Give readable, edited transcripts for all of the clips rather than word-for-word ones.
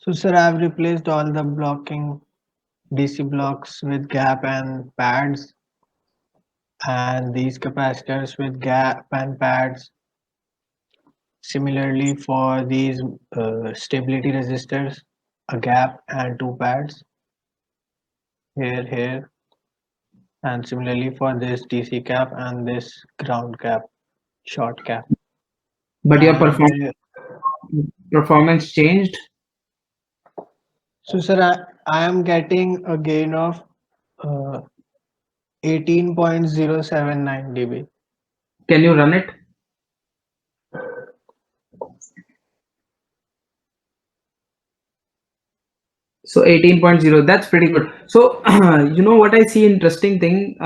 So sir, I've replaced all the blocking DC blocks with gap and pads, and these capacitors with gap and pads. Similarly for these stability resistors, a gap and two pads here, and similarly for this DC cap and this ground cap, short cap. But your And performance changed. so sir, I am getting a gain of uh, 18.079 dB. Can you run it? So 18.0, that's pretty good. So you know what I see interesting thing,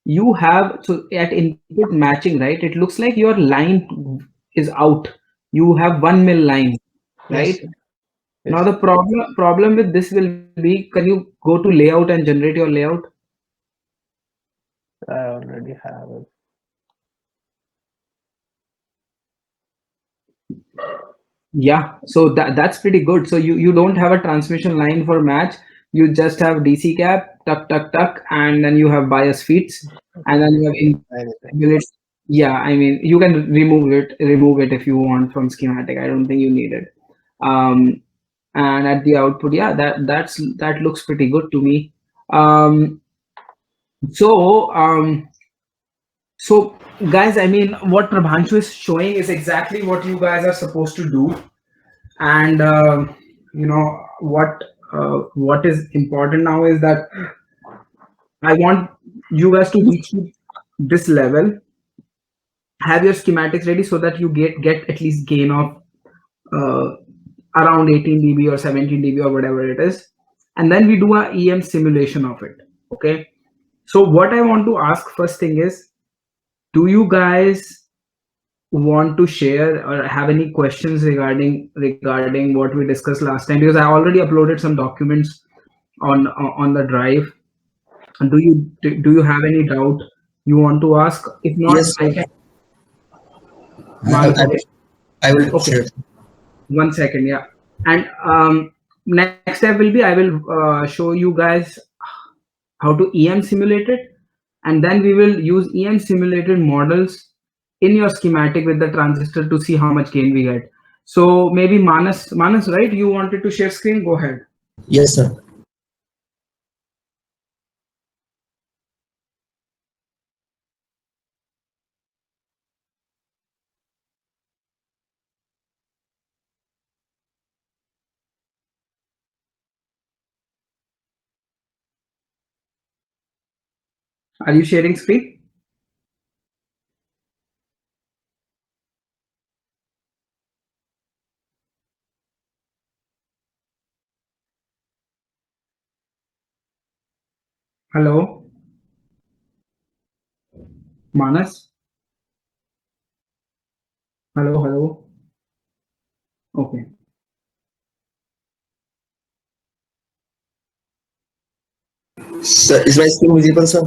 you have, so at input matching, right, it looks like your line is out. You have 1 mil line, Yes, right? sir. Now Yes, the problem with this will be, can you go to layout and generate your layout? I already have it. Yeah, so that's pretty good. So you don't have a transmission line for match. You just have DC cap, tuck tuck tuck, and then you have bias feeds, and then you have Anything. in yeah, I mean you can remove it if you want from schematic. I don't think you need it. Um, and at the output, yeah, that looks pretty good to me. Um, so so guys, I mean what Prabhanshu is showing is exactly what you guys are supposed to do. And you know what is important now is that I want you guys to reach to this level, have your schematics ready so that you get at least gain of uh, around 18 dB or 17 dB or whatever it is, and then we do a EM simulation of it. Okay, so what I want to ask first thing is, do you guys want to share or have any questions regarding what we discussed last time? Because I already uploaded some documents on the drive. Do you have any doubt you want to ask? If not, Yes, I can. I, Manas, I, okay. I will Okay, share. 1 second, yeah. And next step will be, I will show you guys how to EM simulate it, and then we will use EM simulated models in your schematic with the transistor to see how much gain we get. So maybe Manas, right? You wanted to share screen? Go ahead. Yes, sir. Are you sharing screen? Hello, Manas. Hello, hello. Okay. Sir, is my screen visible, sir?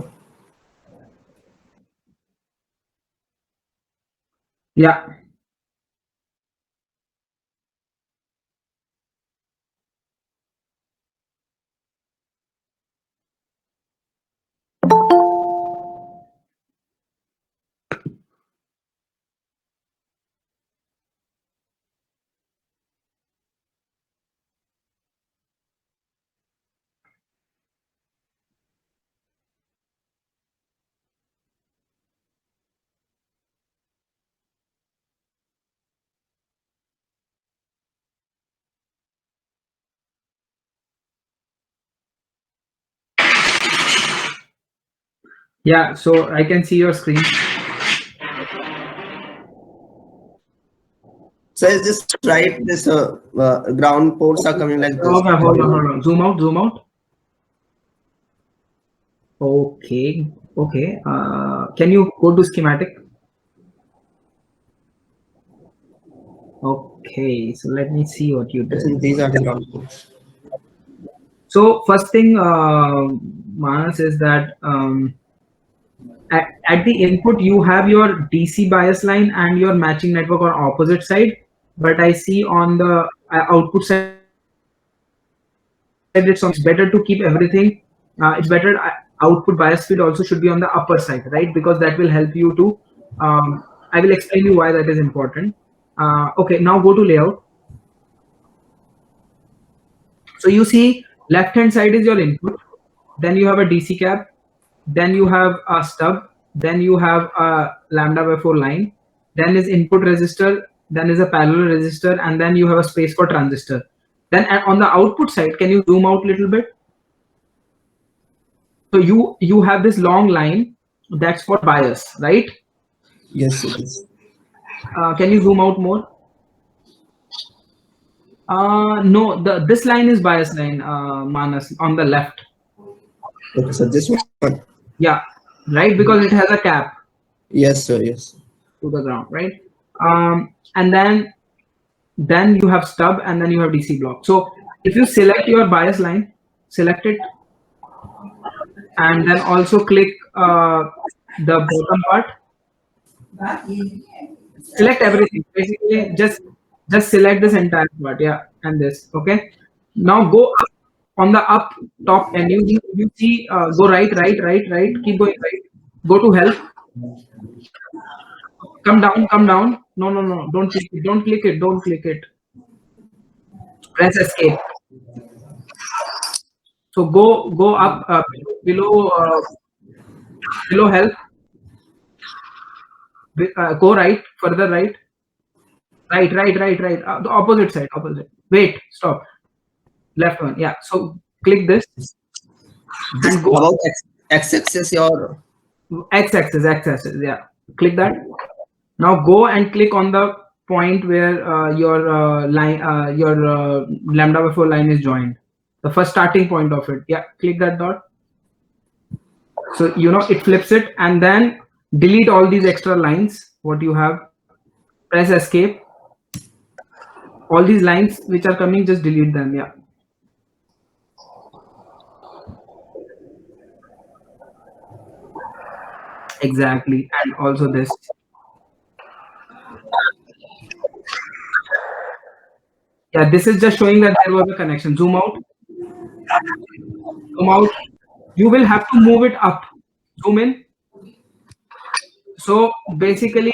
Yeah. Yeah, so I can see your screen. So it's just right. This ground ports are coming like this. Okay, hold on. Zoom out. Okay, okay. Can you go to schematic? Okay, so let me see what you I did. think these are the ground ports. So first thing, Manas, is that at the input you have your DC bias line and your matching network on opposite side, but I see on the output side it's better to keep everything. It's better output bias feed also should be on the upper side, right? Because that will help you to. I will explain you why that is important. Okay, now go to layout. So you see left hand side is your input, then you have a DC cap, then you have a stub, then you have a lambda by 4 line, then is input resistor, then is a parallel resistor, and then you have a space for transistor. Then on the output side, can you zoom out a little bit? So you have this long line that's for bias, right? Yes, it is. Can you zoom out more? No, this line is bias line, Manas, on the left. Okay, so this one. Yeah, right, because it has a cap. Yes, sir. Yes. To the ground, right? And then you have stub, and then you have DC block. So if you select your bias line, select it, and then also click the bottom part. Select everything. Basically, just select this entire part, yeah, and this. Okay. Now go up on the up top menu. You see, go right. Keep going right. Go to help. Come down. No. Don't click it. Press escape. So go up below help. Go right, further right. Right. The opposite side. Wait, stop. Left one. Yeah. So click this and go about x-axis or x-axis. Yeah. Click that. Now go and click on the point where your line, your lambda by 4 line is joined. The first starting point of it. Yeah. Click that dot. So it flips it, and then delete all these extra lines. What you have. Press escape. All these lines which are coming, just delete them. Yeah. Exactly. And also this. Yeah, this is just showing that there was a connection. Zoom out. You will have to move it up. Zoom in. So basically,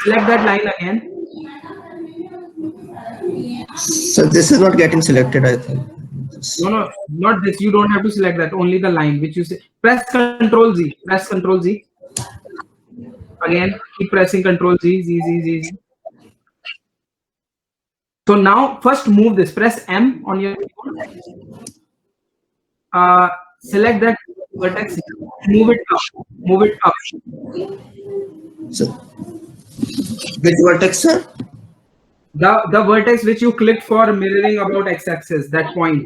select that line again. so this is not getting selected, I think. No, not this. You don't have to select that. Only the line which you say. Press Control Z. Again, keep pressing Control Z. So now first move this. Press M on your keyboard. Select that vertex. Move it up. So which vertex, sir? The vertex which you clicked for mirroring about x-axis, that point.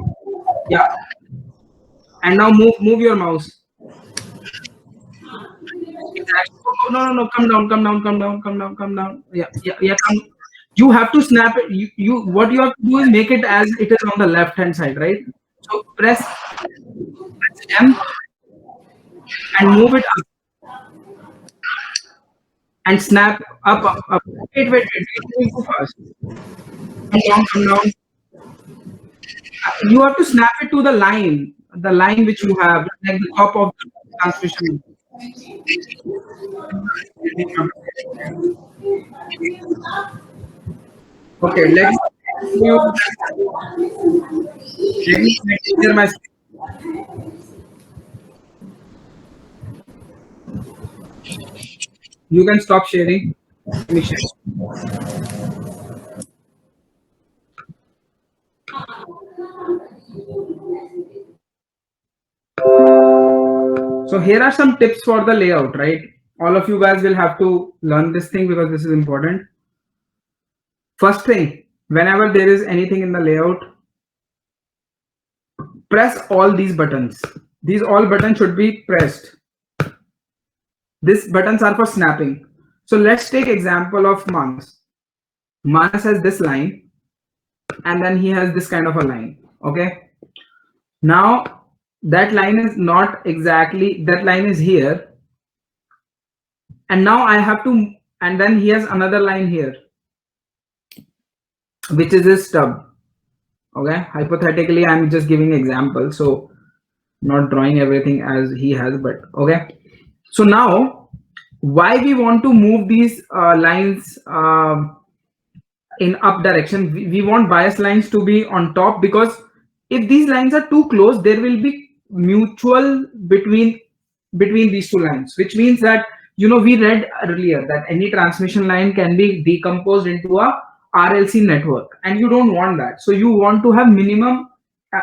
Yeah. And now move your mouse. No. Come down. Yeah. You have to snap it. What you have to do is make it as it is on the left hand side, right? So press M and move it up. And snap up. Wait, going too fast. Come down. You have to snap it to the line which you have, like the top of the transmission. Okay, let me clear my screen. You can stop sharing. Let me share. So here are some tips for the layout, right? All of you guys will have to learn this thing because this is important. First thing, whenever there is anything in the layout, press all these buttons. These all buttons should be pressed. These buttons are for snapping. So let's take example of Manas. Manas has this line, and then he has this kind of a line. Okay. Now that line is not exactly, that line is here. And now I have to, and then he has another line here, which is his stub. Okay, hypothetically, I'm just giving example, so not drawing everything as he has, but okay. So now, why we want to move these lines in up direction? We want bias lines to be on top, because if these lines are too close, there will be mutual between these two lines, which means that, you know, we read earlier that any transmission line can be decomposed into a RLC network, and you don't want that. So you want to have minimum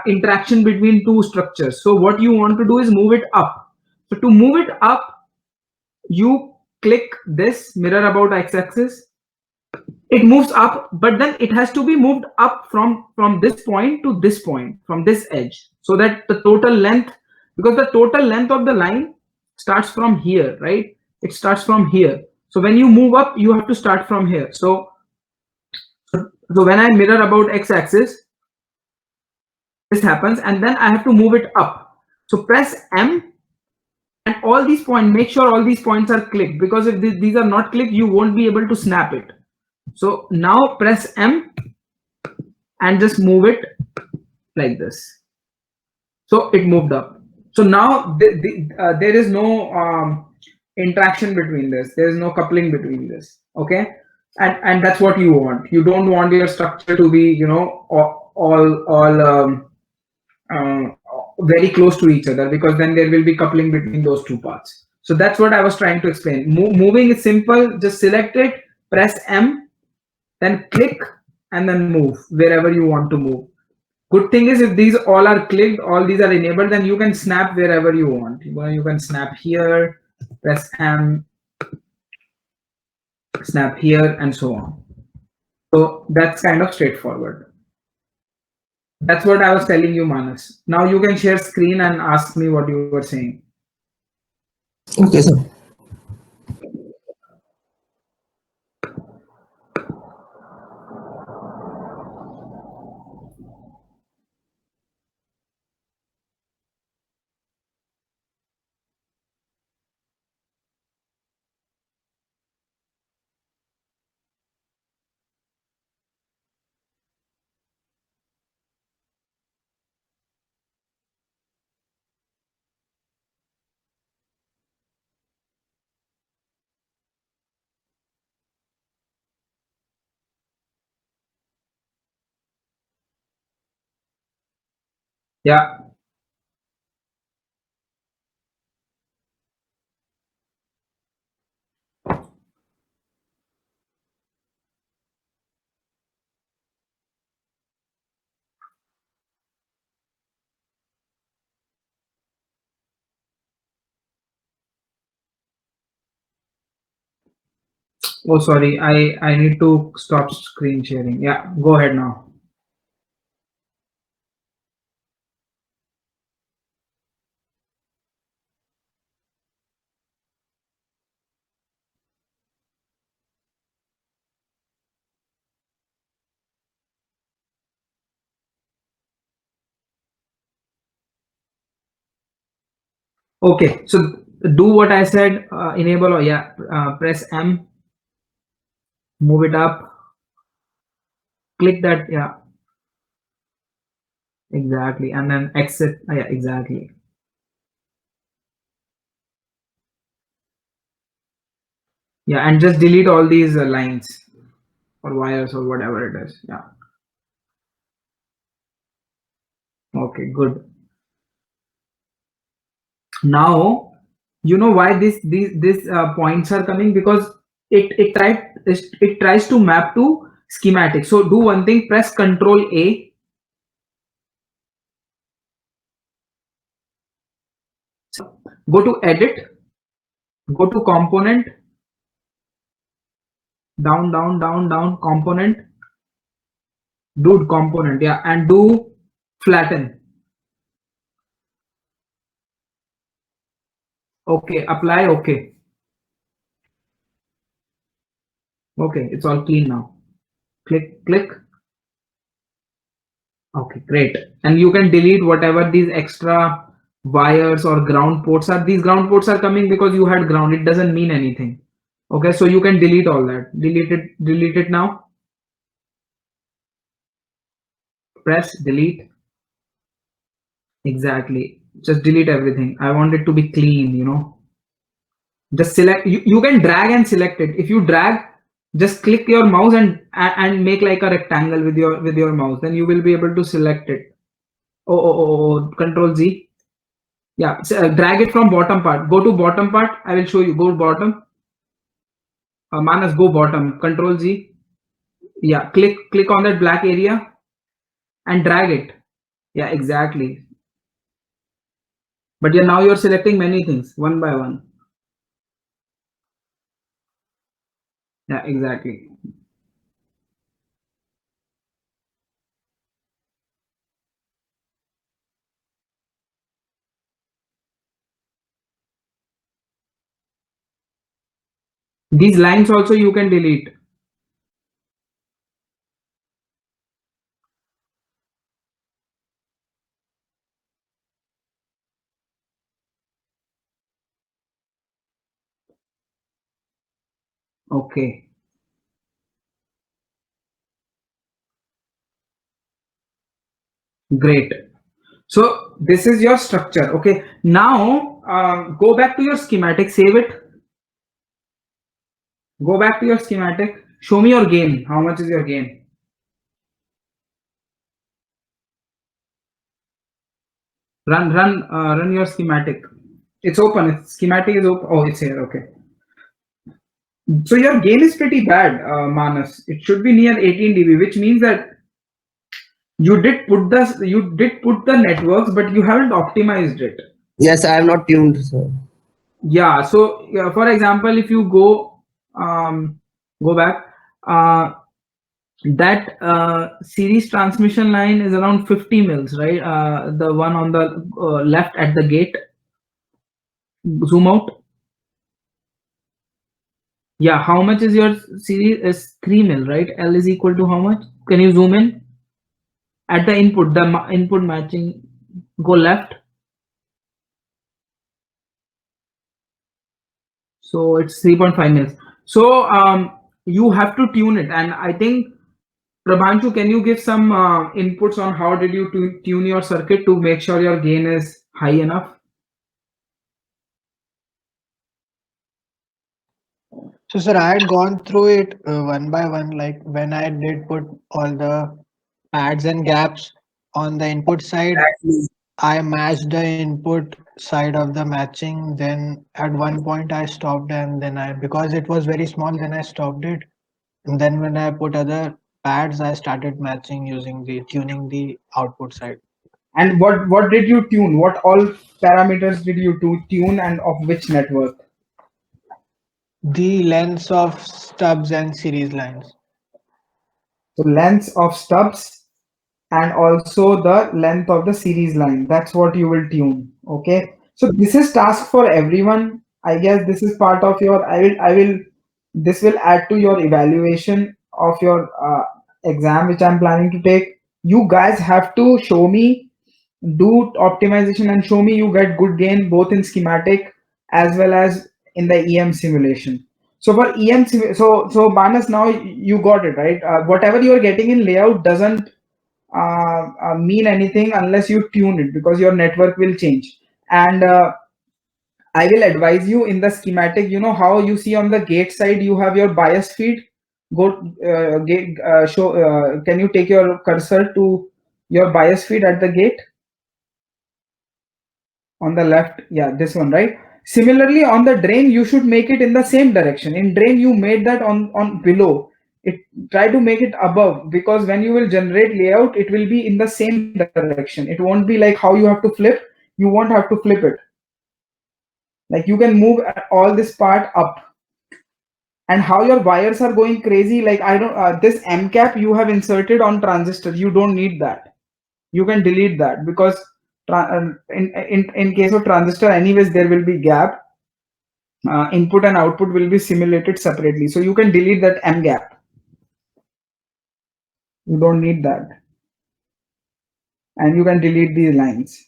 interaction between two structures. So what you want to do is move it up. So to move it up, you click this mirror about x-axis. It moves up, but then it has to be moved up from this point to this point, from this edge, so that the total length, because the total length of the line starts from here, right? It starts from here. So when you move up, you have to start from here. So when I mirror about x-axis, this happens, and then I have to move it up. So press M, and all these points, make sure all these points are clicked, because if these are not clicked, you won't be able to snap it. So now press M and just move it like this. So it moved up. So now there is no interaction between this. There is no coupling between this. Okay, and that's what you want. You don't want your structure to be, you know, all very close to each other, because then there will be coupling between those two parts. So that's what I was trying to explain. Moving is simple. Just select it, press M, then click, and then move wherever you want to move. Good thing is, if these all are clicked, all these are enabled, then you can snap wherever you want. You can snap here, press M, snap here, and so on. So that's kind of straightforward. That's what I was telling you, Manas. Now you can share screen and ask me what you were saying. Okay, sir. Yeah. Oh, sorry. I need to stop screen sharing. Yeah. Go ahead now. Okay, so do what I said, enable, or yeah, press M, move it up, click that, yeah, exactly, and then exit, yeah, exactly. Yeah, and just delete all these lines or wires or whatever it is, yeah. Okay, good. Now, you know why these points are coming, because it tries to map to schematic. So do one thing, press Control A. Go to edit, go to component, down, component, do component, yeah, and do flatten. Okay, apply, okay. Okay, it's all clean now. Click. Okay, great. And you can delete whatever these extra wires or ground ports are. These ground ports are coming because you had ground. It doesn't mean anything. Okay, so you can delete all that. Delete it now. press delete. Exactly. Just delete everything. I want it to be clean, you know. Just select, you can drag and select it. If you drag, just click your mouse and make like a rectangle with your mouse, then you will be able to select it. Control Z. Yeah, so, drag it from bottom part. Go to bottom part. I will show you. Go bottom. Manas, go bottom. Control Z. Yeah, click on that black area and drag it. Yeah, exactly. But yeah, now you're selecting many things one by one. Yeah, exactly. These lines also you can delete. Okay. Great. So this is your structure. Okay. Now go back to your schematic, save it. Go back to your schematic. Show me your gain. How much is your gain? Run your schematic. It's open. Schematic is open. Oh, it's here. Okay. So your gain is pretty bad, Manas. It should be near 18 dB, which means that you did put the networks, but you haven't optimized it. Yes, I have not tuned, sir. Yeah. So for example, if you go back, that series transmission line is around 50 mils, right? The one on the left at the gate. Zoom out. Yeah, how much is your series? Is 3 mil, right? L is equal to how much? Can you zoom in? At the input, the input matching, go left. So it's 3.5 mils. So you have to tune it. And I think, Prabhanshu, can you give some inputs on how did you tune your circuit to make sure your gain is high enough? So, sir, I had gone through it one by one. Like when I did put all the pads and gaps on the input side, I matched the input side of the matching. Then at one point I stopped, and then because it was very small, then I stopped it. And then when I put other pads, I started matching using the tuning the output side. And what did you tune? What all parameters did you tune, and of which network? The lengths of stubs and series lines. So length of stubs and also the length of the series line. That's what you will tune. Okay. So this is task for everyone. I guess this is part of your. This will add to your evaluation of your exam, which I'm planning to take. You guys have to show me, do optimization, and show me you get good gain both in schematic as well as in the EM simulation. So for so Banas, now you got it right. Whatever you are getting in layout doesn't mean anything unless you tune it, because your network will change. And I will advise you in the schematic, you know how you see on the gate side you have your bias feed. Go gate show. Can you take your cursor to your bias feed at the gate on the left? Yeah, this one, right? Similarly, on the drain, you should make it in the same direction. In drain, you made that on below. It try to make it above, because when you will generate layout, it will be in the same direction. It won't be like how you have to flip. You won't have to flip it. Like you can move all this part up. And how your wires are going crazy, like I don't this M cap you have inserted on transistor, you don't need that. You can delete that, because in case of transistor anyways there will be gap. Input and output will be simulated separately, so you can delete that M gap. You don't need that. And you can delete these lines.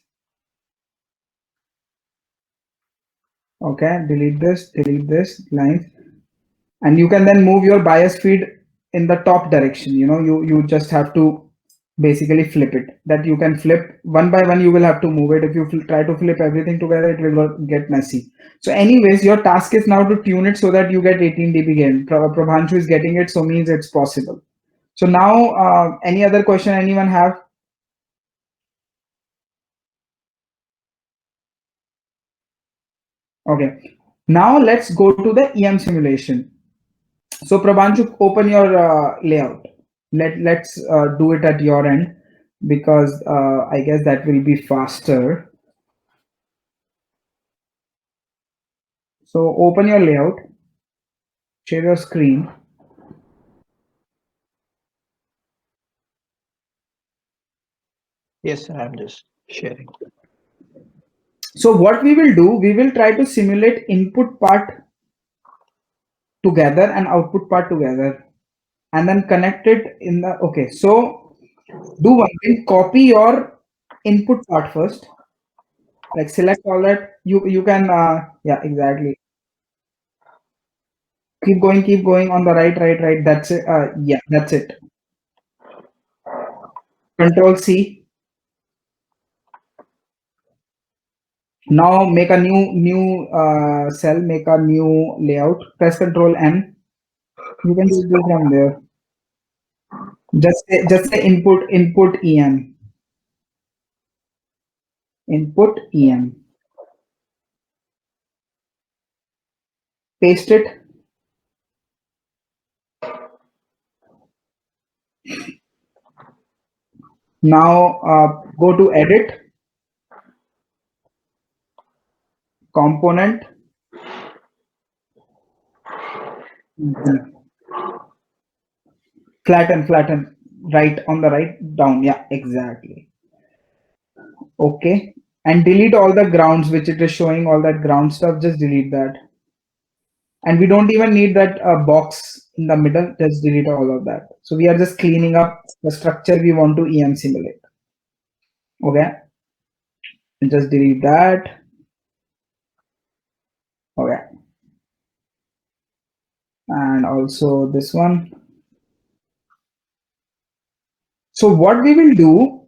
Okay, delete this lines. And you can then move your bias feed in the top direction. You know, you just have to basically flip it. That you can flip one by one. You will have to move it. If you try to flip everything together, it will get messy. So, anyways, your task is now to tune it so that you get 18 dB gain. Prabhanshu is getting it, so means it's possible. So now, any other question anyone have? Okay. Now let's go to the EM simulation. So Prabhanshu, open your layout. Let's do it at your end because I guess that will be faster. So open your layout, share your screen. Yes, sir. I'm just sharing. So what we will do, we will try to simulate input part together and output part together, and then connect it in the. Okay, so do one thing, copy your input part first, like select all that. You can yeah, exactly, keep going on the right, that's it. Yeah, that's it. Control C. Now make a new cell, make a new layout, press Control M. You can just do from there. Just say input EM, input EM, paste it. Now go to edit, component. Flatten, right, on the right, down. Yeah, exactly. Okay. And delete all the grounds which it is showing, all that ground stuff, just delete that. And we don't even need that box in the middle, just delete all of that. So we are just cleaning up the structure we want to EM simulate. Okay. And just delete that. Okay. And also this one. So what we will do,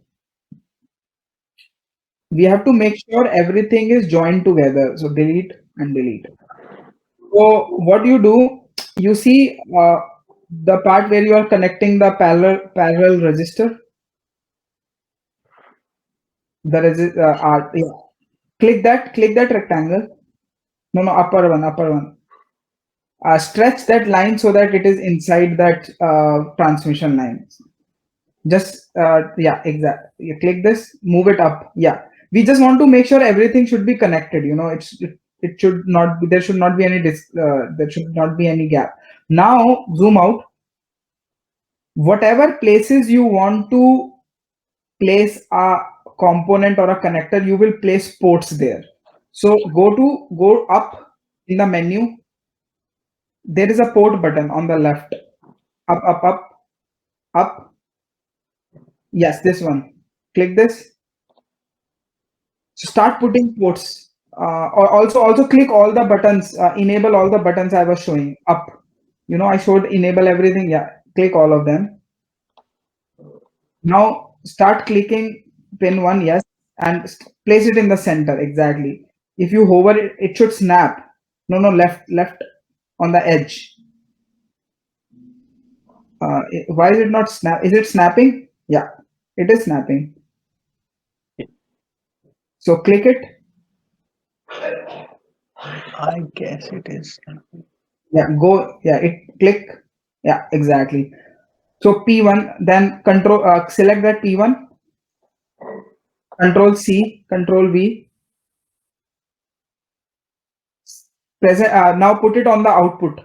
we have to make sure everything is joined together. So delete and delete. So what you do, you see the part where you are connecting the parallel resistor. The yeah. Click that rectangle. No, upper one. Stretch that line so that it is inside that transmission line. Just yeah, exactly. You click this, move it up. Yeah, we just want to make sure everything should be connected. You know, it should not be, there should not be any there should not be any gap. Now zoom out. Whatever places you want to place a component or a connector, you will place ports there. So go up in the menu. There is a port button on the left. Up. Yes, this one. Click this. So start putting ports. Or also click all the buttons. Enable all the buttons I was showing up. You know, I showed enable everything. Yeah, click all of them. Now start clicking pin 1, yes, and place it in the center exactly. If you hover it, it should snap. No, left on the edge. Why is it not snap? Is it snapping? Yeah, it is snapping. So click it. I guess it is. Yeah, go. Yeah, it click. Yeah, exactly. So P1, then control select that P1. Control C, Control V. Present. Now put it on the output.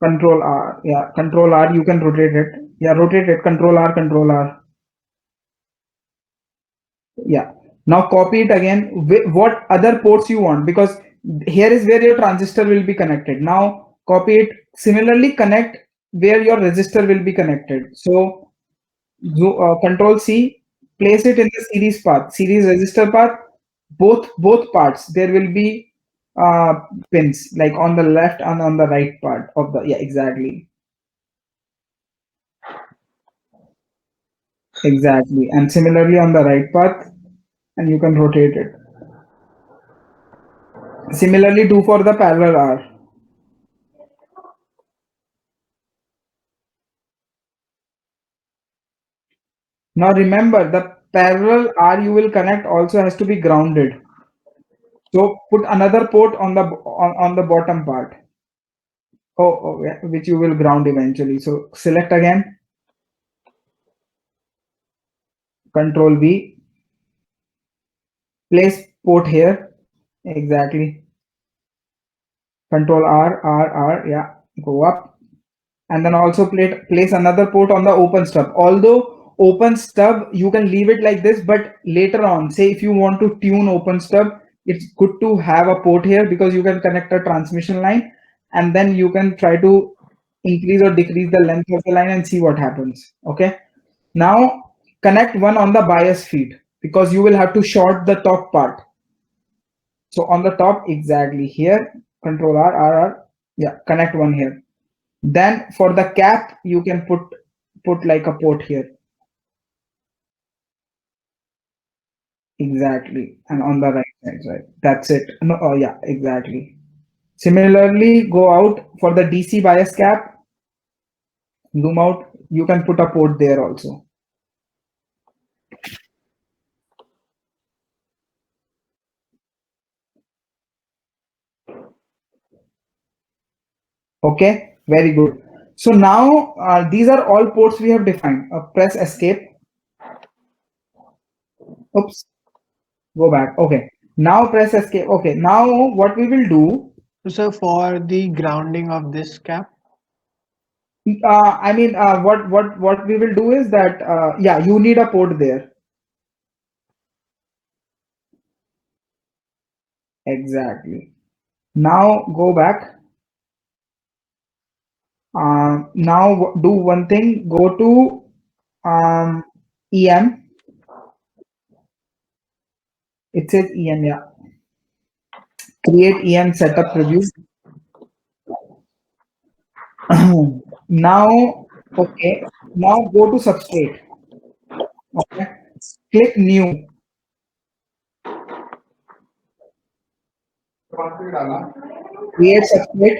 Control R. Yeah, Control R. You can rotate it. Yeah, rotate it. Control R. Control R. Yeah. Now copy it again. What other ports you want? Because here is where your transistor will be connected. Now copy it. Similarly, connect where your resistor will be connected. So Control C. Place it in the series path. Series resistor path. Both parts. There will be pins, like on the left and on the right part of the, yeah, exactly. Exactly. And similarly on the right path, and you can rotate it. Similarly, do for the parallel R. Now remember, the parallel R you will connect also has to be grounded. So put another port on the on the bottom part. Oh, yeah, which you will ground eventually. So select again, Control V, place port here. Exactly. Control R, yeah, go up. And then also place another port on the open stub. Although open stub, you can leave it like this, but later on, say if you want to tune open stub, it's good to have a port here because you can connect a transmission line and then you can try to increase or decrease the length of the line and see what happens. Okay. Now connect one on the bias feed because you will have to short the top part. So on the top, exactly here, Control R, yeah, connect one here. Then for the cap, you can put like a port here. Exactly. And on the right side, right? That's it. No, oh yeah, exactly. Similarly, go out for the DC bias cap, zoom out, you can put a port there also. Okay, very good. So now these are all ports we have defined. Press escape. Oops, go back. Okay. Now press escape. Okay. Now what we will do, So for the grounding of this cap, I mean, what we will do is that, yeah, you need a port there. Exactly. Now go back. Now do one thing. Go to EM. It says EM. Yeah. Create EM setup preview. Now, okay. Now go to substrate. Okay. Click new. Create substrate.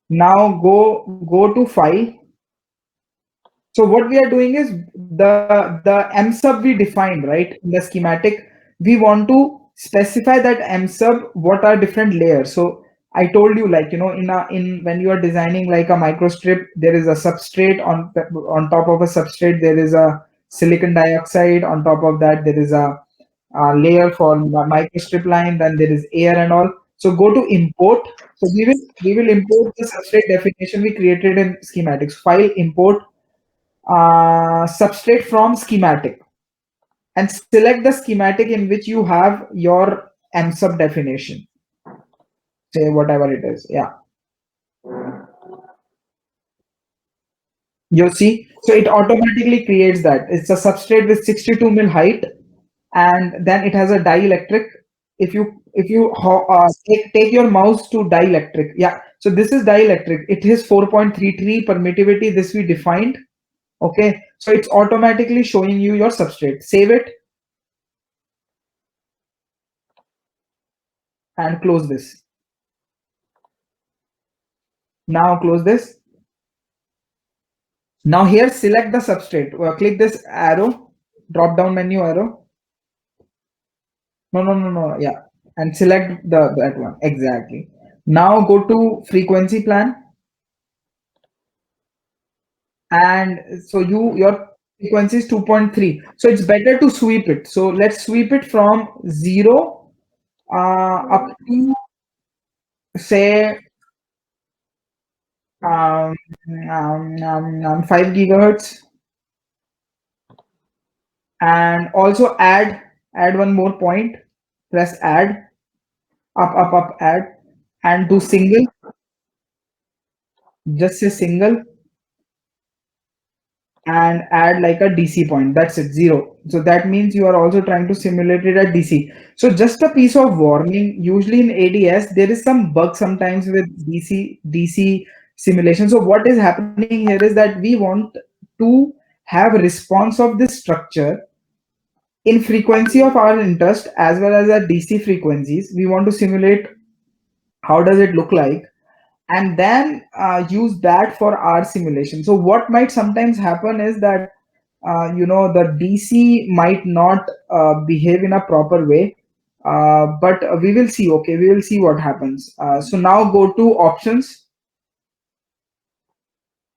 Now go to file. So what we are doing is the M sub we defined, right, in the schematic. We want to specify that M sub what are different layers. So I told you, like, in when you are designing like a microstrip, there is a substrate on top of a substrate. There is a silicon dioxide. On top of that, there is a layer for microstrip line. Then there is air and all. So go to import. So we will import the substrate definition we created in schematics. File import substrate from schematic and select the schematic in which you have your M sub definition. Say whatever it is. Yeah. You see, so it automatically creates that. It's a substrate with 62 mil height, and then it has a dielectric. If you take your mouse to dielectric, yeah. So this is dielectric. It is 4.33 permittivity. This we defined. Okay, so it's automatically showing you your substrate. Save it and close this. Now close this. Now here select the substrate. Click this arrow, drop down menu arrow. No. Yeah, and select that one exactly. Now go to frequency plan, and so your frequency is 2.3. So it's better to sweep it. So let's sweep it from 0 up to, say, um, 5 gigahertz, and also add one more point. Press add, up, add, and do single. Just say single. and add like a DC point. That's it, 0. So that means you are also trying to simulate it at DC. So just a piece of warning, usually in ADS, there is some bug sometimes with DC simulation. So what is happening here is that we want to have response of this structure in frequency of our interest as well as our DC frequencies. We want to simulate how does it look like, and then use that for our simulation. So what might sometimes happen is that the DC might not behave in a proper way, but we will see. Okay, we will see what happens. So now go to options,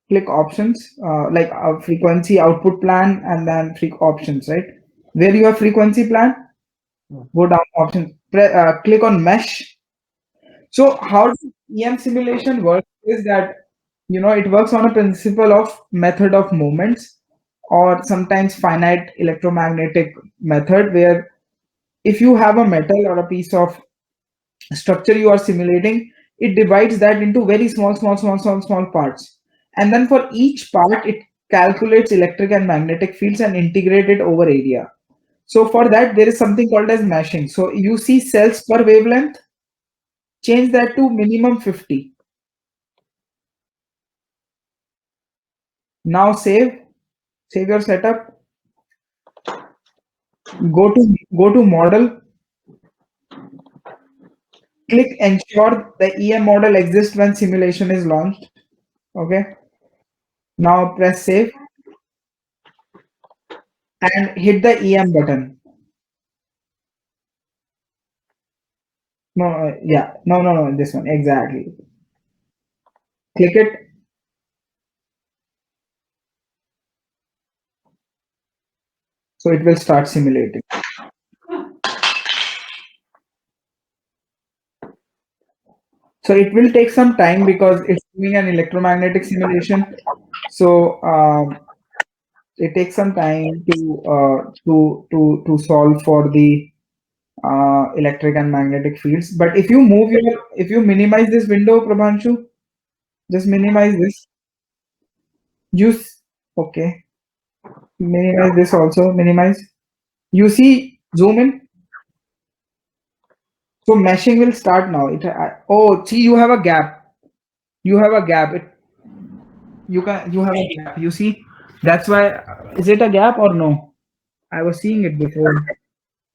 click options, like frequency output plan, and then options, right? Where you have frequency plan, go down options, click on mesh. So how does EM simulation work is that it works on a principle of method of moments, or sometimes finite electromagnetic method, where if you have a metal or a piece of structure you are simulating, it divides that into very small parts, and then for each part it calculates electric and magnetic fields and integrate it over area. So for that there is something called as meshing. So you see cells per wavelength, change that to minimum 50. Now save your setup. Go to model, click ensure the EM model exists when simulation is launched. Okay. Now press save and hit the EM button. No, yeah, no, this one exactly. Click it. So it will start simulating. So it will take some time because it's doing an electromagnetic simulation. So it takes some time to solve for the electric and magnetic fields. But if you minimize this window, Prabhanshu, just minimize this. Use okay. Minimize this also. Minimize. You see, zoom in. So meshing will start now. Oh, see, you have a gap. You have a gap. You have a gap. You see, that's why. Is it a gap or no? I was seeing it before.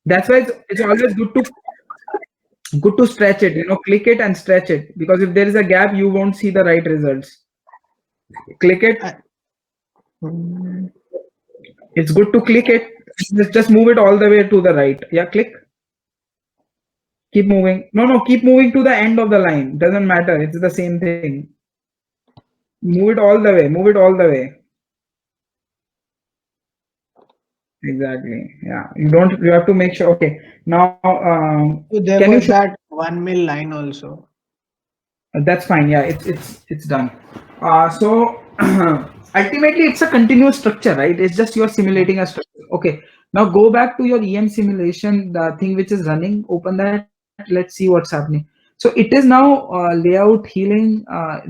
That's why it's always good to stretch it. Click it and stretch it, because if there is a gap, you won't see the right results. Click it. It's good to click it. Just move it all the way to the right. Yeah, click. Keep moving. No, keep moving to the end of the line. Doesn't matter. It's the same thing. Move it all the way. Move it all the way. Exactly. Yeah. You have to make sure. Okay. Now, So there can you was show? that 1 mil line also. That's fine. Yeah, it's done. So ultimately, it's a continuous structure, right? It's just you're simulating a structure. Okay. Now go back to your EM simulation, the thing which is running. Open that. Let's see what's happening. So it is now layout healing.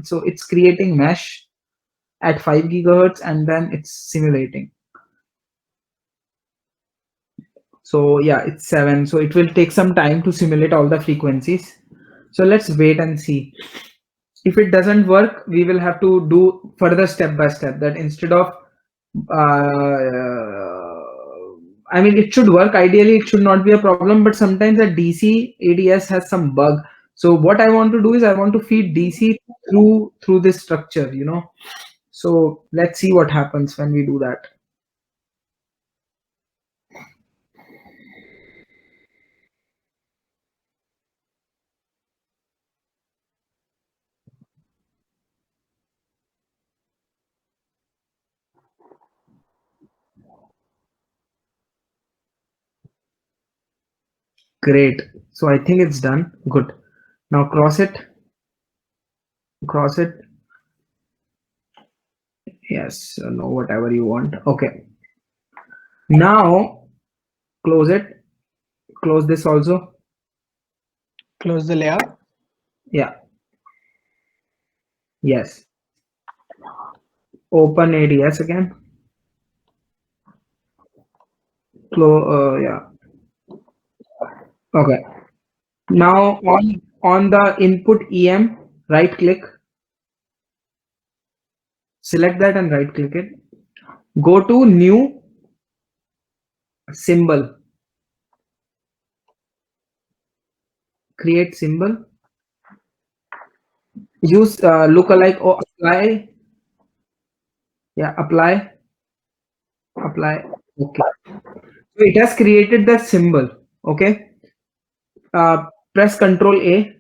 So it's creating mesh at 5 gigahertz, and then it's simulating. So yeah, it's 7. So it will take some time to simulate all the frequencies. So let's wait and see. If it doesn't work, we will have to do further step by step, that instead of I mean, it should work. Ideally, it should not be a problem, but sometimes a DC ADS has some bug. So what I want to do is I want to feed DC through this structure, So let's see what happens when we do that. Great. So I think it's done. Good. Now cross it. Cross it. Yes. No, whatever you want. Okay. Now close it. Close this also. Close the layout. Yeah. Yes. Open ADS again. Yeah. Okay. Now on the input EM, right click, select that and right click it. Go to new symbol, create symbol. Use lookalike or apply. Yeah, apply. Okay. So it has created the symbol. Okay. Press Control A.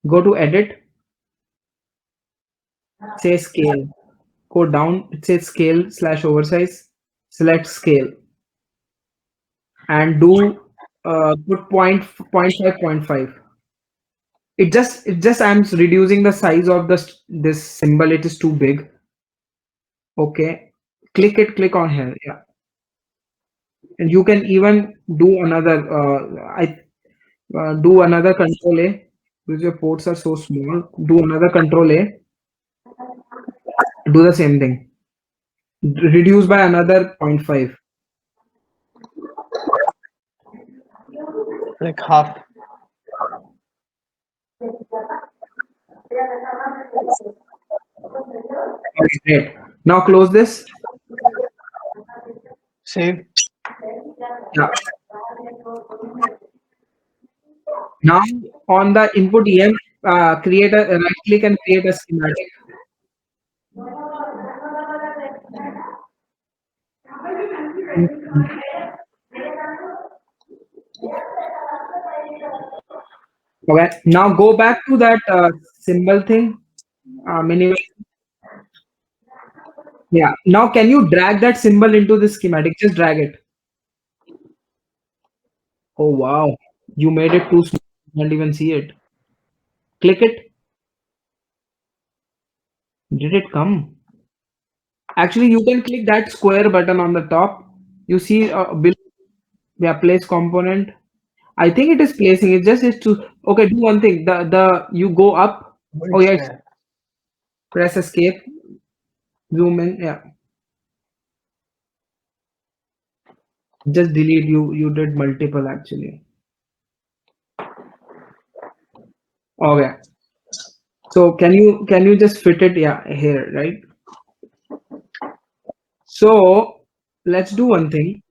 Go to edit. Say scale. Go down. It says scale / oversize. Select scale and do put point 5.5. It just I'm reducing the size of this symbol. It is too big. Okay. Click on here. Yeah. And you can even do another I do another control A because your ports are so small. Do another control A. Do the same thing. Reduce by another 0.5. Like half. Okay, great. Now close this. Save. Yeah. Now on the input EM, create a right click and create a schematic. Okay. Now go back to that symbol thing. Minimum. Yeah. Now can you drag that symbol into the schematic? Just drag it. Oh wow. You made it too small. You can't even see it. Click it. Did it come? Actually, you can click that square button on the top. You see yeah, place component. I think it is placing. It just is to okay. Do one thing. The you go up. Oh, Oh it's yeah. there. Press escape. Zoom in. Yeah. Just delete. You did multiple actually. Okay. So can you just fit it? Yeah, here, right? So let's do one thing.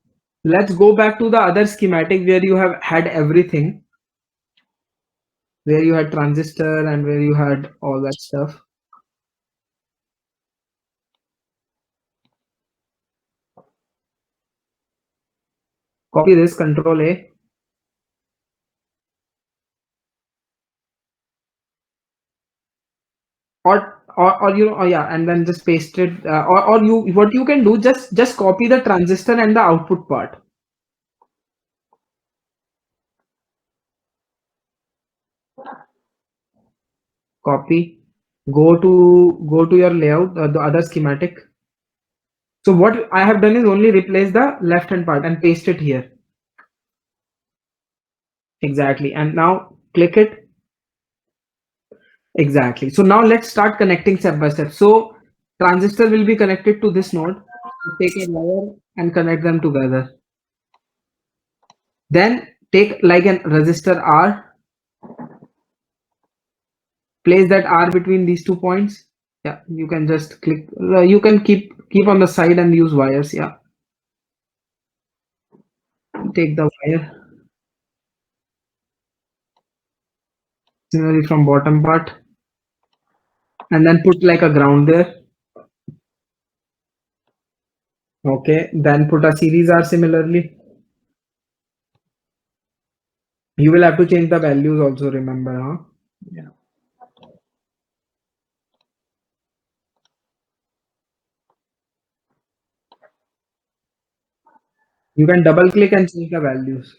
Let's go back to the other schematic where you have had everything, where you had transistor and where you had all that stuff. Copy this, Control A. Or you know, oh yeah, and then just paste it. Or you what you can do, just copy the transistor and the output part. Copy. Go to your layout, the other schematic. So what I have done is only replace the left hand part and paste it here. Exactly. And now click it. Exactly. So now let's start connecting step by step. So transistor will be connected to this node. Take a wire and connect them together. Then take like an resistor R, place that R between these 2 points. Yeah, you can just click. You can keep on the side and use wires. Yeah, take the wire. Similarly from bottom part, and then put like a ground there. Okay, then put a series R similarly. You will have to change the values also. Remember, huh? Yeah. You can double click and change the values.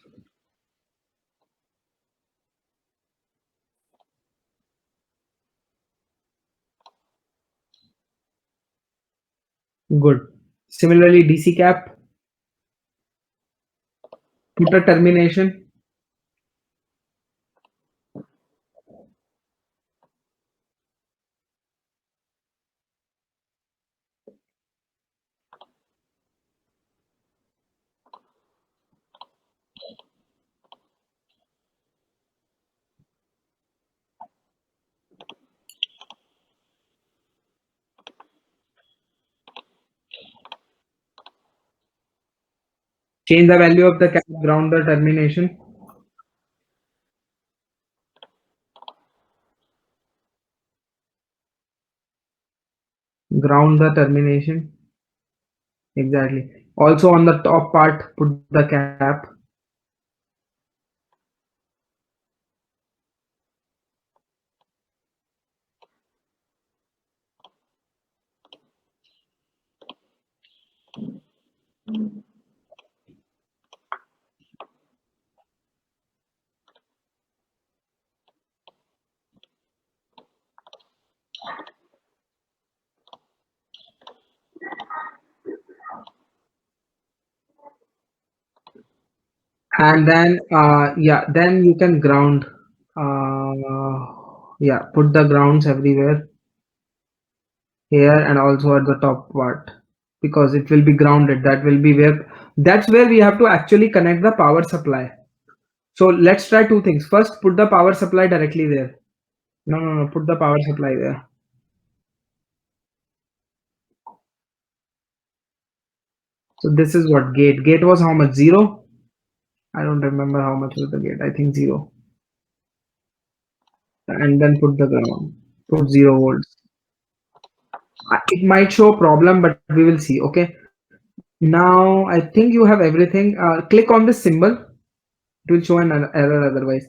Good. Similarly, DC cap, put a termination. Change the value of the cap, ground the termination. Ground the termination. Exactly. Also on the top part, put the cap. And then yeah, then you can ground. Yeah, put the grounds everywhere here and also at the top part, because it will be grounded. That's where we have to actually connect the power supply. So let's try two things. First, put the power supply directly there. No, put the power supply there. So this is what gate was how much? 0. I don't remember how much was the gate. I think 0. And then put the ground. Put 0 volts. It might show a problem, but we will see. Okay. Now I think you have everything. Click on this symbol. It will show an error otherwise.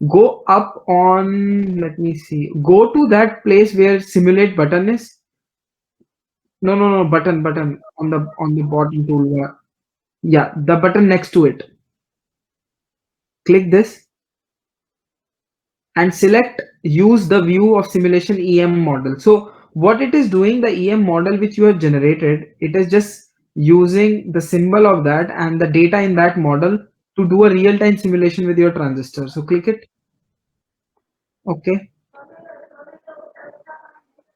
Go up on. Let me see. Go to that place where simulate button is. No. Button on the bottom toolbar. Yeah, the button next to it. Click this and select use the view of simulation EM model. So what it is doing, the EM model which you have generated, it is just using the symbol of that and the data in that model to do a real-time simulation with your transistor. So click it. Okay.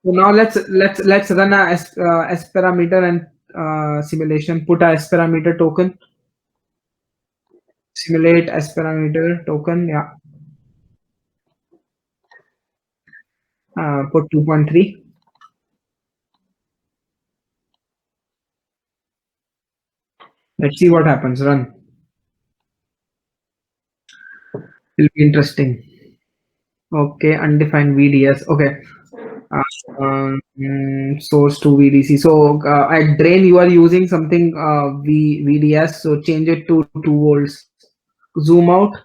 So now let's run a S parameter and simulation. Put a S parameter token. Simulate S parameter token. Yeah. Put 2.3. Let's see what happens. Run. Will be interesting. Okay, undefined VDS. Okay. Source to VDC. So at drain you are using something VDS. So change it to 2 volts. Zoom out.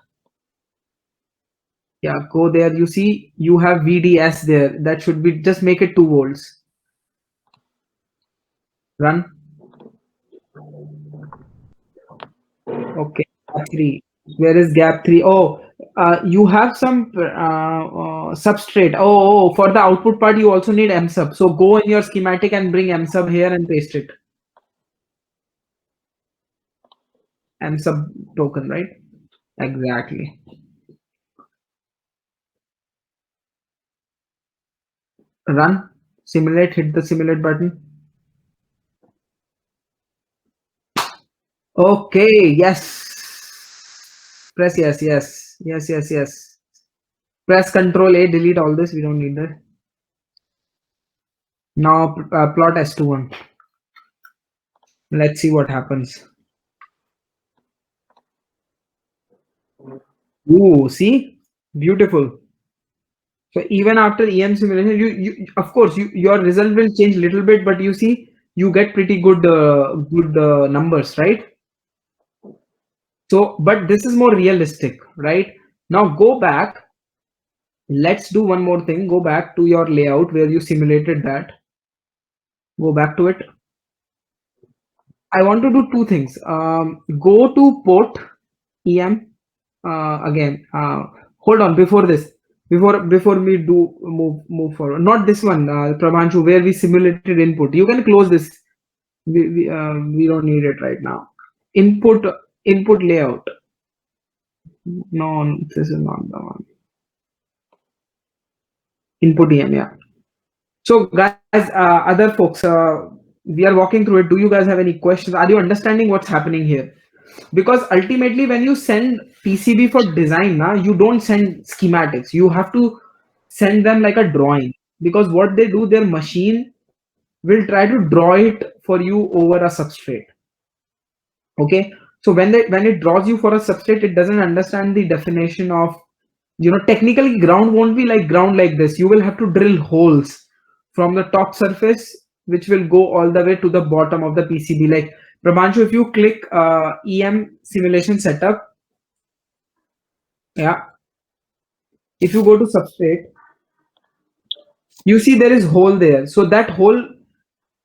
Yeah, go there. You see you have VDS there. That should be, just make it 2 volts. Run. Okay. Gap 3. Where is gap 3? Oh, you have some substrate. For the output part you also need MSub. So go in your schematic and bring MSub here and paste it. MSub token, right? Exactly. Run. Simulate. Hit the simulate button. Okay. Yes. Press yes. Press Control A. Delete all this. We don't need that. Now plot S21. Let's see what happens. Ooh, see? Beautiful. So even after EM simulation, you of course your result will change a little bit, but you see you get pretty good numbers, right? So, but this is more realistic, right? Now go back. Let's do one more thing. Go back to your layout where you simulated that. Go back to it. I want to do two things. Go to port EM again. Hold on, before this, before we do move forward. Not this one, Prabhanshu, where we simulated input. You can close this. We don't need it right now. Input layout. No, this is not the one. Input EM, yeah. So guys, other folks, we are walking through it. Do you guys have any questions? Are you understanding what's happening here? Because ultimately when you send PCB for design, you don't send schematics. You have to send them like a drawing, because what they do, their machine will try to draw it for you over a substrate. Okay, So when it draws you for a substrate, it doesn't understand the definition of, technically ground won't be like ground like this. You will have to drill holes from the top surface, which will go all the way to the bottom of the PCB. Like Prabhanshu, if you click EM simulation setup, yeah, if you go to substrate, you see there is hole there. So that hole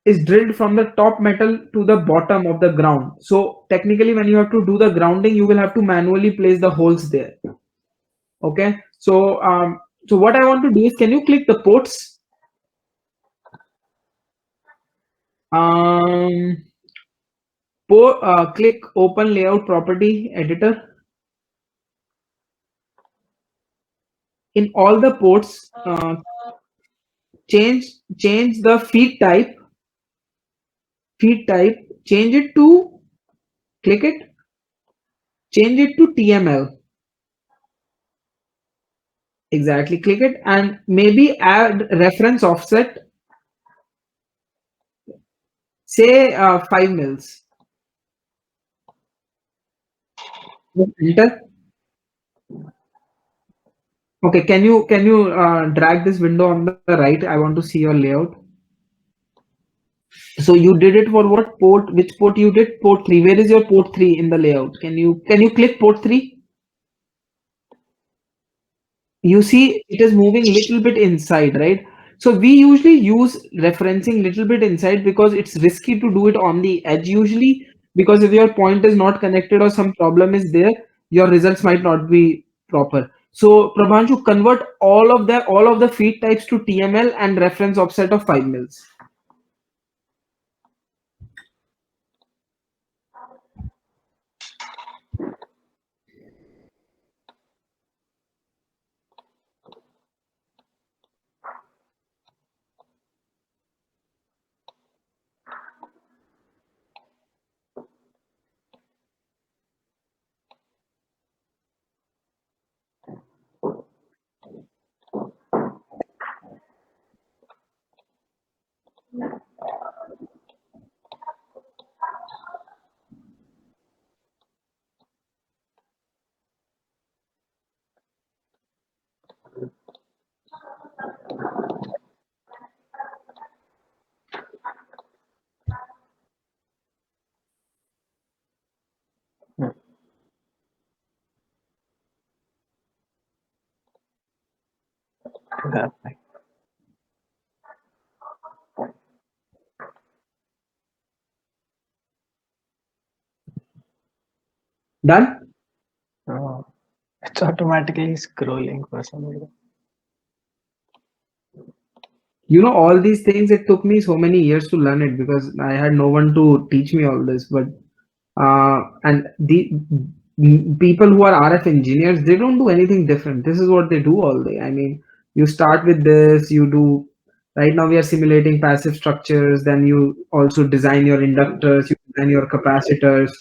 is drilled from the top metal to the bottom of the ground. So technically, when you have to do the grounding, you will have to manually place the holes there. Okay. So what I want to do is, can you click the ports? Click open layout property editor. In all the ports, change the feed type. Change it to, click it, change it to TML. Exactly, click it, and maybe add reference offset, say 5 mils. Enter. Okay, can you drag this window on the right? I want to see your layout. So you did it for what port? Which port you did? Port 3. Where is your port 3 in the layout? Can you click port 3? You see it is moving little bit inside, right? So we usually use referencing little bit inside because it's risky to do it on the edge usually, because if your point is not connected or some problem is there, your results might not be proper. So Prabhanshu, convert all of the feed types to TML and reference offset of 5 mils. Done? Oh, it's automatically scrolling for some reason. All these things, it took me so many years to learn it because I had no one to teach me all this. But and the people who are RF engineers, they don't do anything different. This is what they do all day. I mean, you start with this, you do. Right now we are simulating passive structures, then you also design your inductors, you design your capacitors,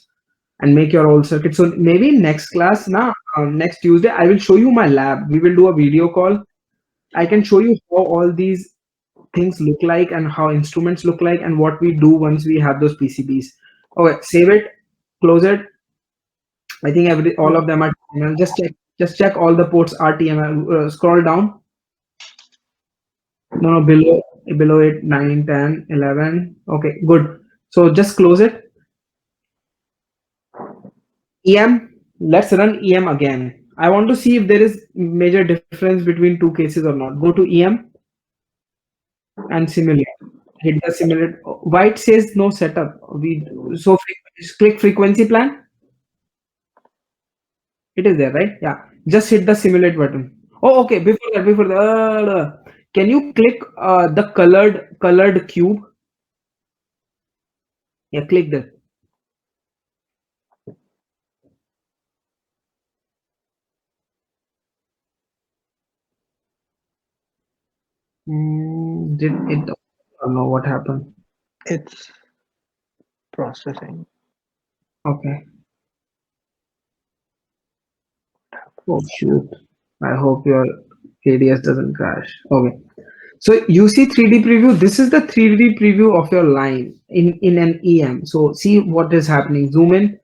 and make your own circuit. So maybe next class now, next Tuesday, I will show you my lab. We will do a video call. I can show you how all these things look like and how instruments look like and what we do once we have those PCBs. Okay, save it, close it. I think all of them are TML. Just check all the ports are TML. Scroll down. No, below it, 9, 10, 11. Okay, good. So just close it. EM, let's run EM again. I want to see if there is major difference between two cases or not. Go to EM and simulate. Hit the simulate. Why it says no setup? Click frequency plan. It is there, right? Yeah. Just hit the simulate button. Oh, okay. Before that, can you click the colored cube? Yeah, click that. Did it? I don't know what happened. It's processing. Okay. Oh shoot. I hope your ADS doesn't crash. Okay. So you see 3D preview. This is the 3D preview of your line in an EM. So see what is happening. Zoom in.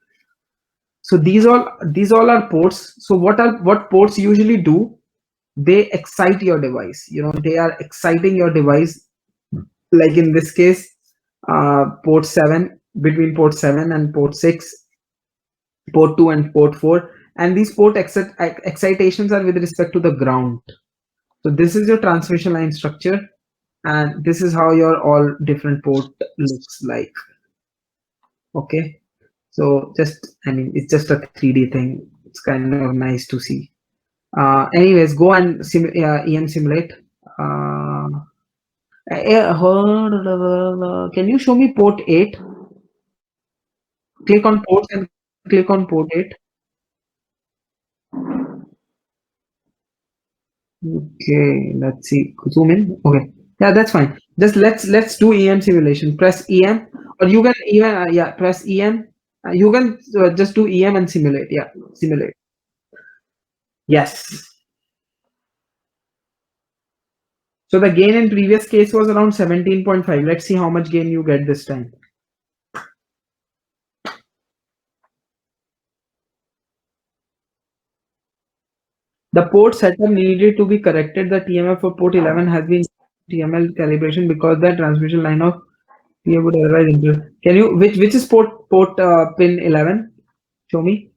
So these all are ports. So what ports usually do? They excite your device. They are exciting your device. Like in this case, port 7, between port 7 and port 6, port 2 and port 4, and these excitations are with respect to the ground. So this is your transmission line structure, and this is how your all different port looks like. Okay, so it's just a 3D thing. It's kind of nice to see. Anyways, go and EM simulate. uh, can you show me port 8? Click on ports and click on port 8. Okay, let's see. Zoom in. Okay, yeah, that's fine. Just let's do EM simulation. Press EM, or you can even press EM. You can just do EM and simulate. Yeah, simulate. Yes. So the gain in previous case was around 17.5. Let's see how much gain you get this time. The port setup needed to be corrected. The TMF for port 11 has been TML calibration because the transmission line of PA would otherwise injure. Can you which is port pin 11? Show me.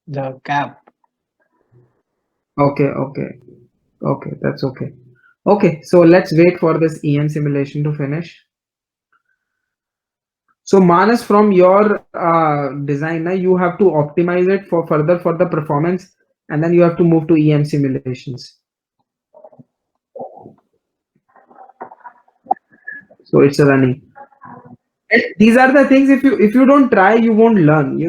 The cap. Okay, that's okay. Okay, so let's wait for this EM simulation to finish. So Manas, from your designer, you have to optimize it for further for the performance, and then you have to move to EM simulations. So it's running. And these are the things, if you don't try, you won't learn.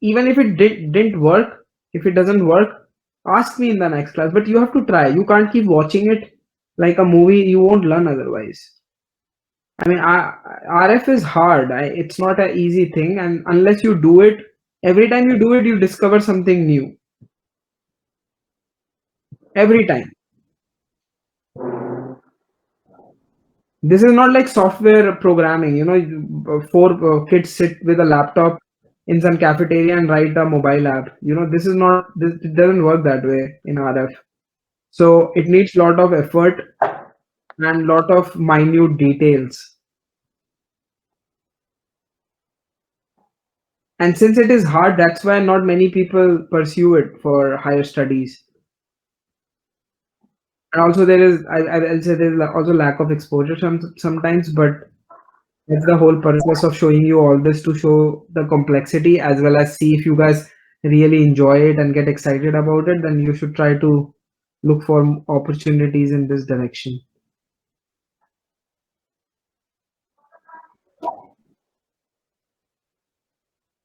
Even if it didn't work, if it doesn't work, ask me in the next class. But you have to try. You can't keep watching it like a movie. You won't learn otherwise. I mean, RF is hard. It's not an easy thing, and unless you do it, every time you do it, you discover something new. Every time. This is not like software programming. 4 kids sit with a laptop in some cafeteria and write a mobile app. This is not. It doesn't work that way in RF. So it needs lot of effort and lot of minute details. And since it is hard, that's why not many people pursue it for higher studies. And also there is, I'll say there's also lack of exposure sometimes, but that's the whole purpose of showing you all this, to show the complexity as well as see if you guys really enjoy it and get excited about it. Then you should try to look for opportunities in this direction.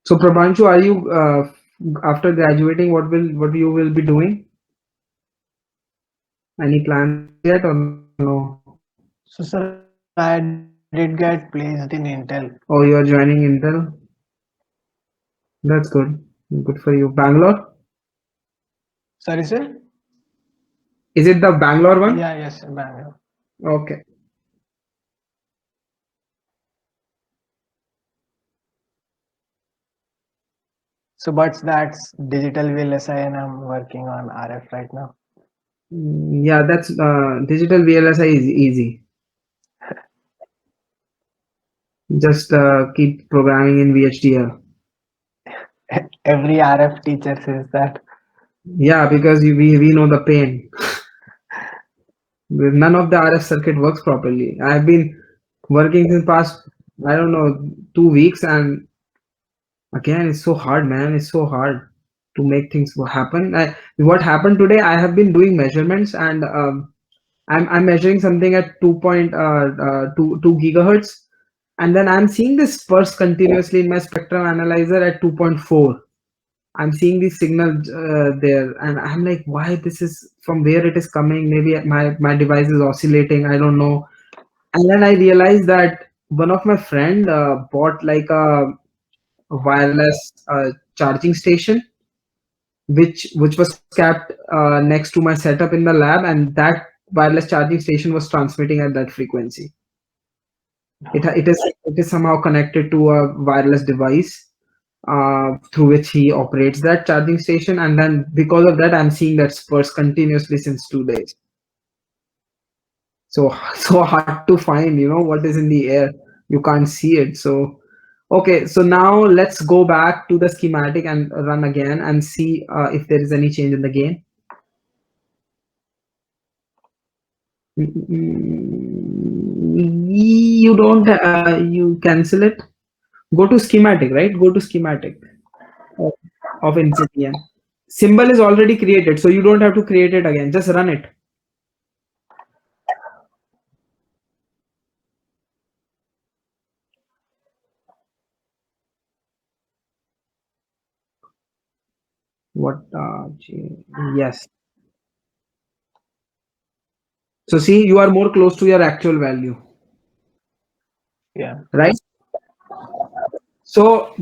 So Prabhanshu, are you after graduating, what you will be doing? Any plans yet or no? So sir, I did get placed in Intel. Oh, you are joining Intel? That's good. Good for you. Bangalore? Sorry, sir? Is it the Bangalore one? Yeah, yes, Bangalore. Okay. So, but that's digital VLSI, and I'm working on RF right now. Yeah, that's digital VLSI is easy. Just keep programming in VHDL. Every RF teacher says that. Yeah, because we know the pain. None of the RF circuit works properly. I've been working since past, I don't know, 2 weeks, and again, it's so hard, man. It's so hard to make things happen. What happened today, I have been doing measurements, and I'm measuring something at 2 gigahertz, and then I'm seeing this pulse continuously in my spectrum analyzer at 2.4. I'm seeing the signal there, and I'm like, why this is, from where it is coming? Maybe my device is oscillating. I don't know. And then I realized that one of my friend bought like a wireless charging station, which was kept next to my setup in the lab, and that wireless charging station was transmitting at that frequency. It is somehow connected to a wireless device through which he operates that charging station, and then because of that, I'm seeing that spurs continuously since 2 days. So so hard to find, what is in the air. You can't see it. So okay, so now let's go back to the schematic and run again and see if there is any change in the game. You don't, you cancel it. Go to schematic, right? Go to schematic of Insignia. Symbol is already created, so you don't have to create it again. Just run it. What? Yes. So see, you are more close to your actual value, Yeah. right? So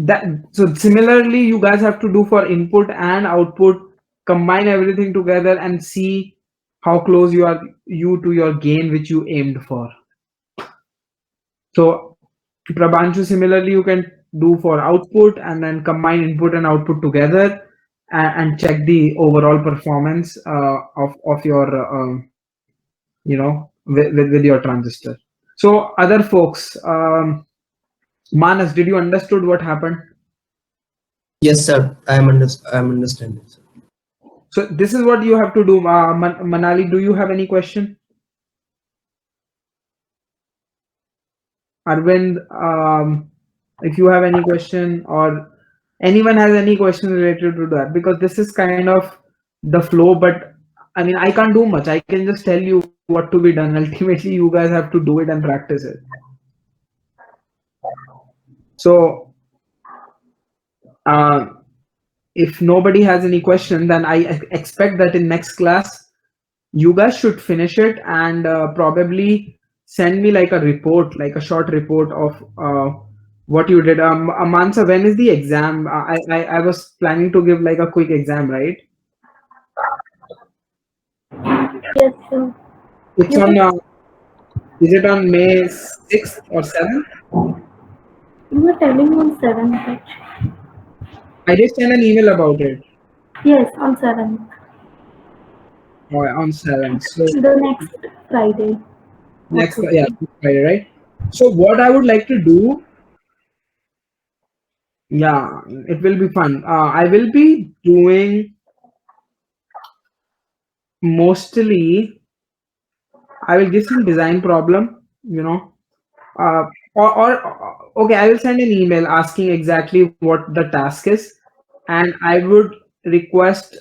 similarly, you guys have to do for input and output, combine everything together and see how close you to your gain which you aimed for. So Prabhanshu, similarly, you can do for output and then combine input and output together and check the overall performance of your with your transistor. So other folks, Manas, did you understood what happened? Yes, sir. I'm understanding, sir. So this is what you have to do. Manali, do you have any question? Arvind, if you have any question or anyone has any question related to that, because this is kind of the flow, but I mean, I can't do much. I can just tell you what to be done. Ultimately, you guys have to do it and practice it. So if nobody has any question, then I expect that in next class, you guys should finish it and probably send me like a report, like a short report of what you did. Mansa, when is the exam? I was planning to give like a quick exam, right? Yes, sir. It's on. Is it on May 6th or 7th? You were telling on 7th, actually. I did send an email about it. Yes, on 7th. On 7th. So The next Friday. next, Okay. yeah, Friday, right? So what I would like to do, yeah, it will be fun. I will be doing mostly, I will give some design problem, okay, I will send an email asking exactly what the task is, and I would request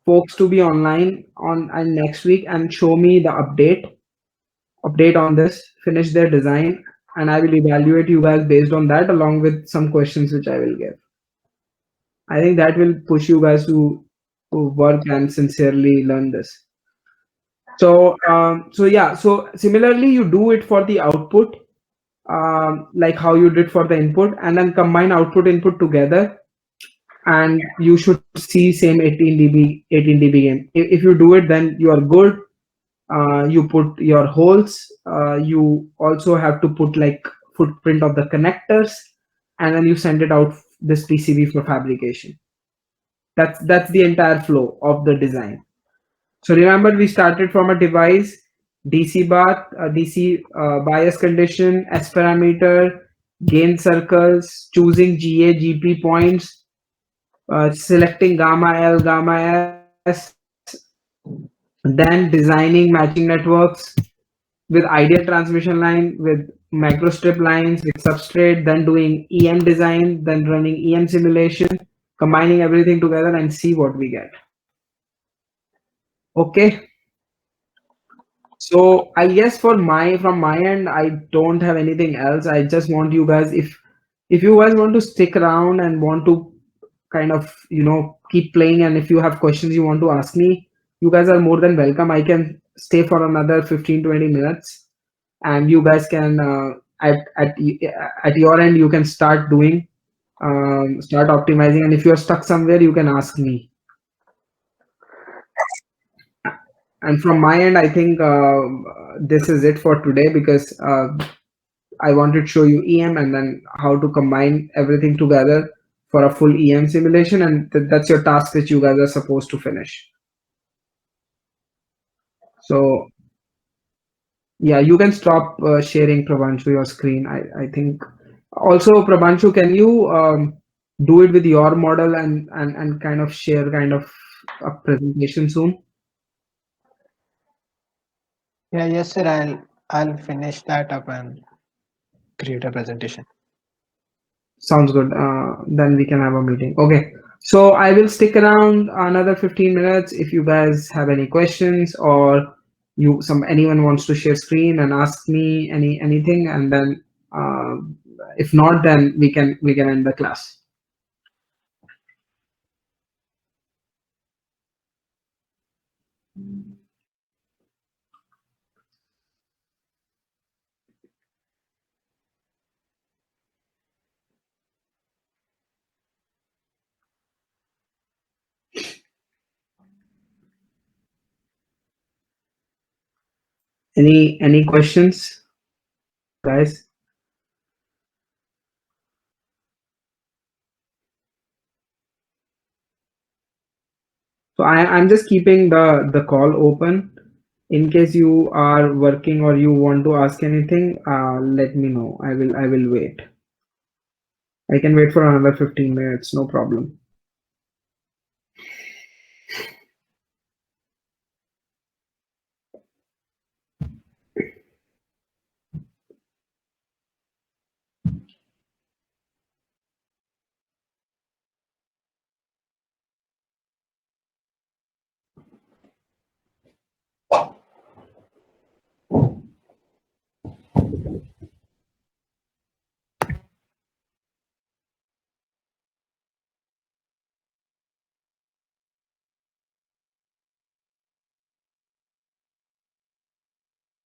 folks to be online on and next week and show me the update on this, finish their design, and I will evaluate you guys based on that along with some questions which I will give. I think that will push you guys to work and sincerely learn this. So yeah, so similarly you do it for the output, like how you did for the input, and then combine output input together, and you should see same 18 dB gain. If you do it, then you are good. You put your holes. You also have to put like footprint of the connectors, and then you send it out this PCB for fabrication. That's the entire flow of the design. So remember, we started from a device, DC bath, DC bias condition, S parameter, gain circles, choosing GA, GP points, selecting gamma L, gamma S, then designing matching networks with ideal transmission line, with microstrip lines, with substrate, then doing EM design, then running EM simulation, combining everything together and see what we get. Okay. So I guess from my end, I don't have anything else. I just want you guys, if you guys want to stick around and want to kind of keep playing, and if you have questions you want to ask me, you guys are more than welcome. I can stay for another 15-20 minutes, and you guys can at your end you can start doing start optimizing. And if you're stuck somewhere, you can ask me. And from my end, I think this is it for today, because I wanted to show you EM and then how to combine everything together for a full EM simulation. And that's your task that you guys are supposed to finish. So yeah, you can stop sharing, Prabhanshu, your screen. I think also, Prabhanshu, can you do it with your model and kind of share kind of a presentation soon? Yeah, yes, sir. I'll finish that up and create a presentation. Sounds good. Then we can have a meeting. Okay. So I will stick around another 15 minutes if you guys have any questions, or anyone wants to share screen and ask me anything, and then if not, then we can end the class. Any questions, guys? So I'm just keeping the call open. In case you are working or you want to ask anything, let me know. I will wait. I can wait for another 15 minutes, no problem.